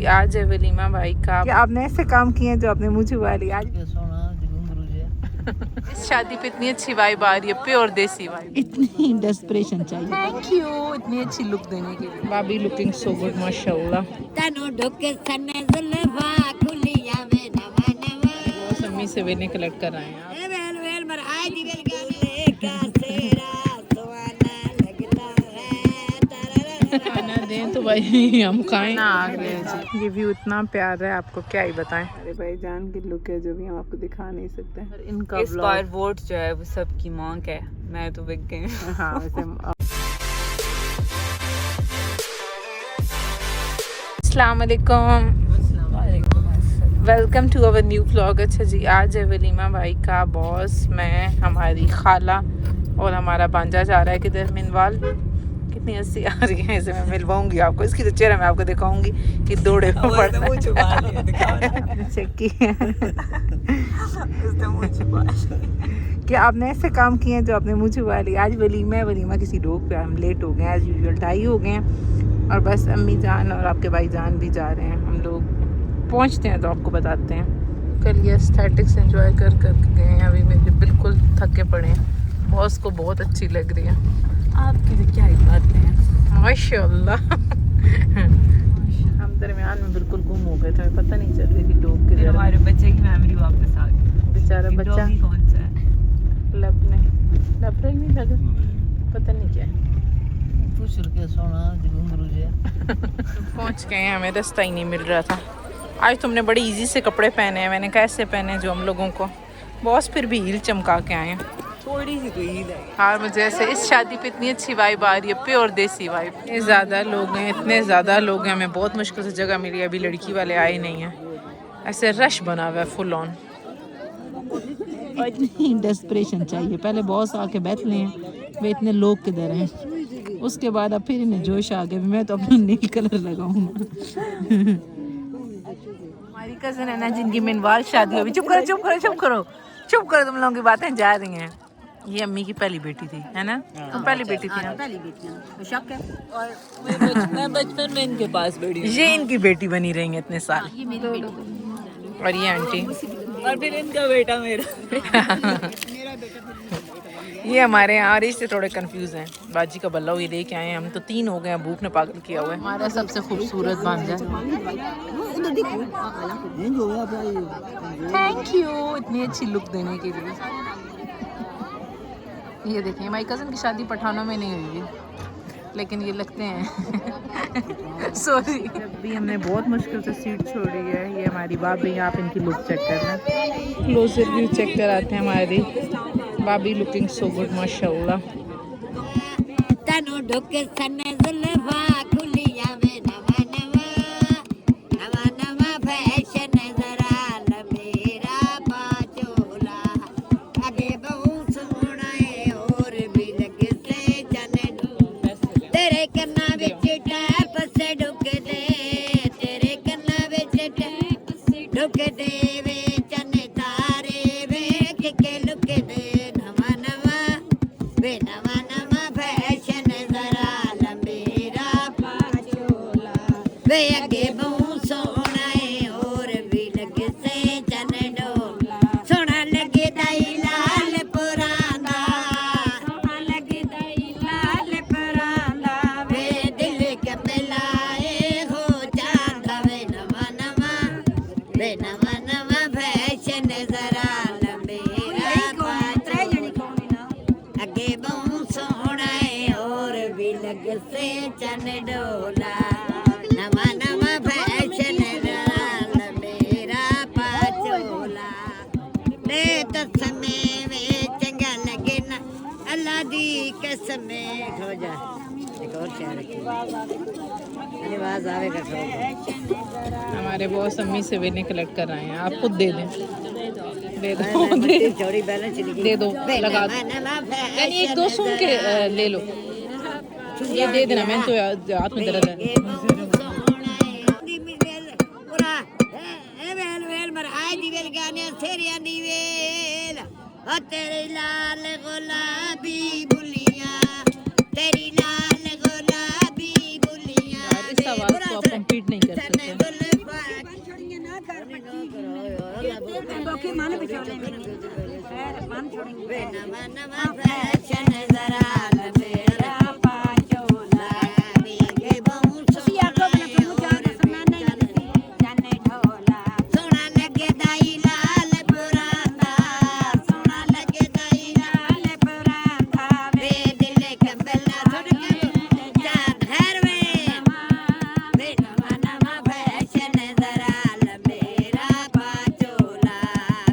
आज है वलीमा भाई का। क्या आपने ऐसे काम किए हैं जो आपने मुझे वाली आज इस शादी पे इतनी अच्छी वाइब आ रही है, प्योर देसी वाइब। इतनी डेस्परेशन चाहिए। थैंक यू इतनी अच्छी लुक देने के लिए। भाभी लुकिंग सो गुड माशाल्लाह। बॉस अम्मी से वेने कलेक्ट कर रहे हैं आप। खाना दें तो भाई हम खाएं ना। आ गए जी, ये व्यू इतना प्यारा है आपको क्या ही बताएं। अरे भाई जान की लुक है जो भी हम आपको दिखा नहीं सकते। इनका इस बार वोट जो है वो सबकी मांग है, मैं तो बिक गई। हाँ वैसे अस्सलाम वालेकुम, welcome to our new vlog. अच्छा जी, आज है वलीमा भाई का। बॉस, मैं, हमारी खाला और हमारा भांजा जा रहा है किधर, मिनवाल। कितनी हंसी आ रही है, इसे मैं मिलवाऊंगी आपको, इसकी तो चेहरा मैं आपको दिखाऊंगी कि दौड़े में क्या आपने ऐसे काम किए हैं जो आपने मुझे वाली। आज वलीमा किसी रोक पे, हम लेट हो गए एज यूजुअल, 2:30 हो गए हैं और बस अम्मी जान और आपके भाई जान भी जा रहे हैं। हम लोग पहुंचते हैं तो आपको बताते हैं। कल ये एस्थेटिक्स एंजॉय कर गए हैं, अभी मेरे बिल्कुल थके पड़े हैं। बॉस को बहुत अच्छी लग रही है। आपकी तो क्या ही बातें हैं माशाल्लाह। हम दरमियान में बिल्कुल गुम हो गए थे, हमें पता नहीं चल रही थी डॉग फिर हमारे बच्चे की मेमोरी वापस आ गई। बेचारा बच्चा कौन सा है? लब नहीं लगा, पता नहीं क्या है। पहुंच गए हैं, हमें रास्ता ही नहीं मिल रहा था। आज तुमने बड़े इजी से कपड़े पहने हैं। मैंने कैसे पहने जो हम लोगों को। बॉस फिर भी हील चमका के आए हैं। थोड़ी सी तो हील है। हाँ, मुझे ऐसे इस शादी पे इतनी अच्छी वाइब आ रही है, प्योर देसी वाइब। इतने ज़्यादा लोग हैं, हमें बहुत मुश्किल से जगह मिली है। अभी लड़की वाले आए नहीं हैं, ऐसे रश बना हुआ है फुल ऑन। इतनी डेस्परेशन चाहिए। पहले बॉस आके बैठ लें, वे इतने लोग किधर हैं, उसके बाद अब फिर इन्हें जोश आ गया, मैं तो अपना नील कलर लगाऊंगा। हमारी कज़न है ना, जिनकी मिनवाल शादी हुई। चुप करो तुम लोगों की बातें जा रही हैं। ये अम्मी की पहली बेटी थी, है ना? तुम पहली बेटी थी ना? पहली बेटी शक है। और मैं बचपन में इनके पास बैठी। ये इनकी बेटी बनी रही है इतने साल। और ये आंटी और फिर इनका बेटा मेरा। ये हमारे यहाँ रिश्ते थोड़े कंफ्यूज हैं। बाजी का बल्ला ये लेके आए हैं। हम तो 3 हो गए हैं, भूख ने पागल किया हुआ है। हमारा सबसे खूबसूरत भांजा। थैंक यू इतनी अच्छी लुक देने के लिए। ये देखिए, हमारी कज़न की शादी पठानों में नहीं हुई है, लेकिन ये लगते हैं। सॉरी, अभी हमने बहुत मुश्किल से सीट छोड़ी है। ये हमारी भाभी, आप इनकी लुक चेक करना, क्लोजर व्यू चेक कराते हैं। हमारी भाभी लुकिंग सो गुड माशाल्लाह। हमारे बॉस अम्मी से वेने कलेक्ट कर रहे हैं। आप खुद दे दें, दे दो लगा यानी 1-2 सुन के ले लो। ये दे देना, मैंने तो हाथ में दर्द है। तेरी लाल गुलाबी बुलियां, तेरी लाल गुलाबी बुलियां। इस आवाज को आप कंप्लीट नहीं कर सकते। नवा नवा फैशन जरा लबेरा पाचोला बेगे बहु सोना सोना लगे दाई लाल पुराना सोना लगे दाई लाल पुराना वे दिल कंबला सुन चांद हर वे नवा नवा फैशन जरा लबेरा पाचोला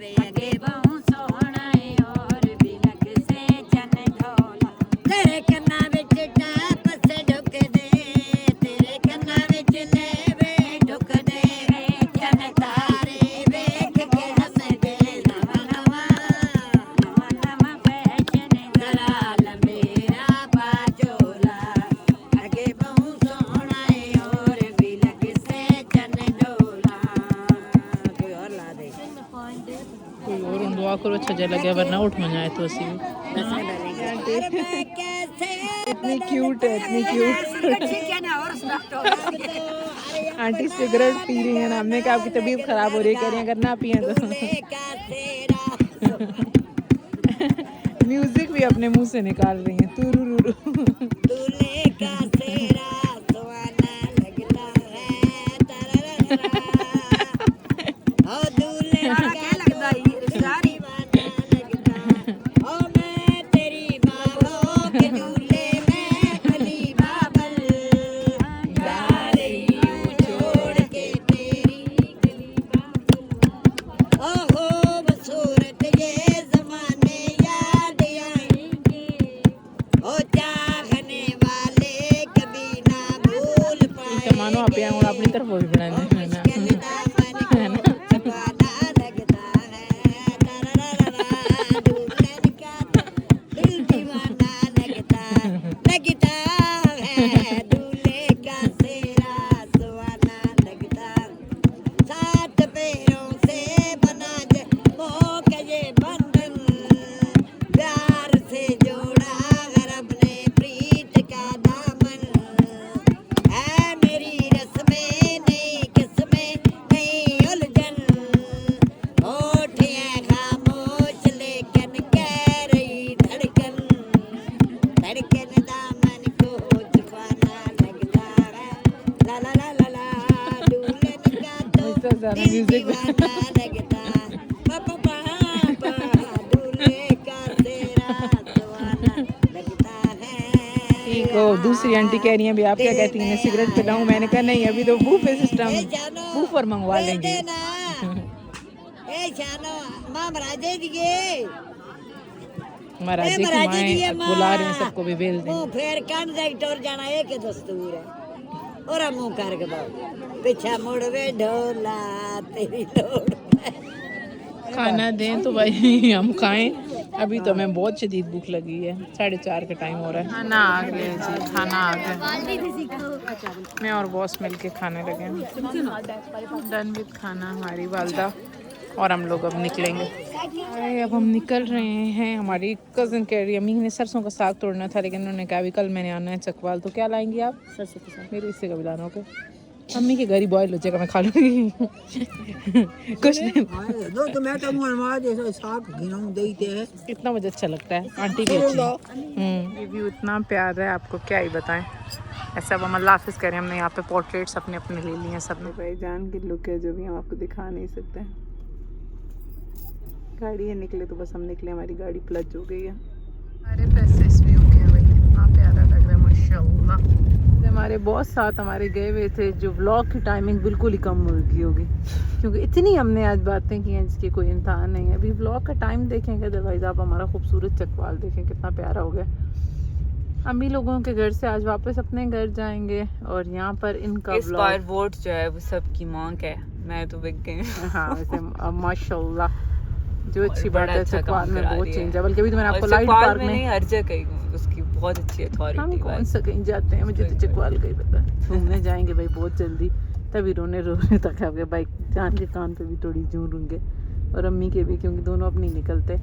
बेगे बहु सोना और बिलक से चन ढोला तेरे कन्ना विच टाप से ढुक दे तेरे कन्ना विच लेवे ढुक दे चन तारे वेख के हंस दे नवा नवा फैशन जरा लबेरा पाचोला अगे बहु सोना और बिलक से चन ढोला कोई और ला दे कोई और उन दुआ करो अच्छा जा लगे वरना उठ में जाए तो सी इतनी क्यूट है, इतनी क्यूट। आंटी सिगरेट पी रही है ना, हमने कहा आपकी तबीयत खराब हो रही है, कह रही है अगर ना पिए तो म्यूजिक भी अपने मुंह से निकाल रही है तुरुरुरु। दूल्हे का सेरा सुहाना लगता है ओ दूल्हे का लगता है सारी वाना लगता ओ मैं तेरी माँ हो के दूल्हे में कली बाबल जा रही हूँ छोड़ के तेरी कली बाबल ओ खूबसूरत ये जमाने याद आएंगे ओ चाहने वाले कभी ना भूल पाएंगे मानो आप यहाँ और अपनी तरफ वो भी बनाने है ना छुपाना लगता है दुल्हन का दिल दीवाना लगता है दूल्हे का सेरा सुहाना लगता सात पैरों से बना के ये बंधन प्यार से जोड़ा रब ने प्रीत का दामन है मेरी रस्में नई किस्में नई उलझन होठ है खामोश लेकिन कह रही धड़कन दामन को छुपाना लगता है ला ला ला ला ला दुल्हन का तो दिल दीवाना लगता पापा दूल्हे का तेरा सुहाना लगता है ठीक हो। दूसरी आंटी कह रही हैं भी आप क्या कहती हैं सिगरेट पिलाऊं? मैंने कहा नहीं, अभी तो बूफे सिस्टम, बूफर मंगवा लेंगे। ए जानो मां मराजे दिए महाराज जी की माएं बुला रहे हैं सबको भी बेल दें। मुंह फेर कान टोर जाना है के दस्तूर है और मुंह कर के बाबू पीछा मुड़ वे ढोला तेरी लोड़ खाना दें तो भाई हम खाएं। अभी तो हमें बहुत शदीद भूख लगी है, 4:30 का टाइम हो रहा है। खाना आ गया जी, खाना आ गया। मैं और बॉस मिलके खाने लगे हैं। डन विद खाना हमारी वालदा और हम लोग अब निकलेंगे। अरे अब हम निकल रहे हैं। हमारी कज़न कह रही है अम्मी ने सरसों का साग तोड़ना था, लेकिन उन्होंने कहा अभी कल मैंने आना है चकवाल, तो क्या लाएंगी आप? सरसों का साग। मेरे इससे कभी लाना होगा। अम्मी के घर ही बॉयल हो जाएगा, मैं खा लूँगी। कुछ नहीं, दो तो मैं तो मनवा जैसे साग गिनाऊं देते हैं इतना मुझे अच्छा लगता है। आंटी भी अच्छी है। व्यू इतना प्यारा है, आपको क्या ही बताएं। ऐसा अब हम अल्लाह हाफिज़ करें। हमने यहाँ पे पोर्ट्रेट्स अपने अपने ले लिए हैं सब ने। भाई जान की लुक है जो भी हम आपको दिखा नहीं सकते। गाड़ी है निकले तो बस हम निकले, हमारी गाड़ी प्लज हो गई है। हमारे पैसेस भी हो गया भाई, कितना प्यारा लग रहा है माशाल्लाह। हमारे बहुत साथ हमारे गए हुए थे, जो व्लॉग की टाइमिंग बिल्कुल ही कम हो गई होगी, क्योंकि इतनी हमने आज बातें की हैं जिसकी कोई इंतहा नहीं है। अभी व्लॉग का टाइम देखेंगे, अदरवाइज़ आप हमारा खूबसूरत चकवाल देखें कितना प्यारा हो गया। अम्मी लोगों के घर से आज वापस अपने घर जाएंगे और यहाँ पर इनका इस बार वोट जो है वो सबकी मांग है, मैं तो बिक गई। हाँ वैसे माशाल्लाह जो अच्छी बात है, अच्छा चकवाल काम में करा बहुत रही है। चेंज है। बल्कि अभी तो मैंने आपको और लाइट चकवाल पार्क में नहीं, हर जगह ही उसकी बहुत अच्छी हम अथॉरिटी कौन सा कहीं जाते हैं, मुझे तो चकवाल का ही पता है। घूमने जाएंगे भाई बहुत जल्दी, तभी रोने तक आपके बाइक जान के कान पे भी थोड़ी जूं रूंगे और अम्मी के भी, क्योंकि दोनों अपनी निकलते।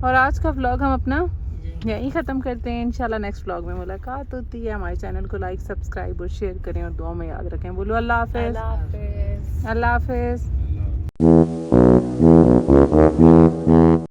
और आज का व्लॉग हम अपना यहीं ख़त्म करते हैं। इंशाल्लाह नेक्स्ट व्लॉग में मुलाकात होती है। हमारे चैनल को लाइक सब्सक्राइब और शेयर करें और दुआ में याद रखें। बोलो अल्लाह हाफिज़। अल्लाह हाफिज़। अल्लाह हाफिज़। हैं।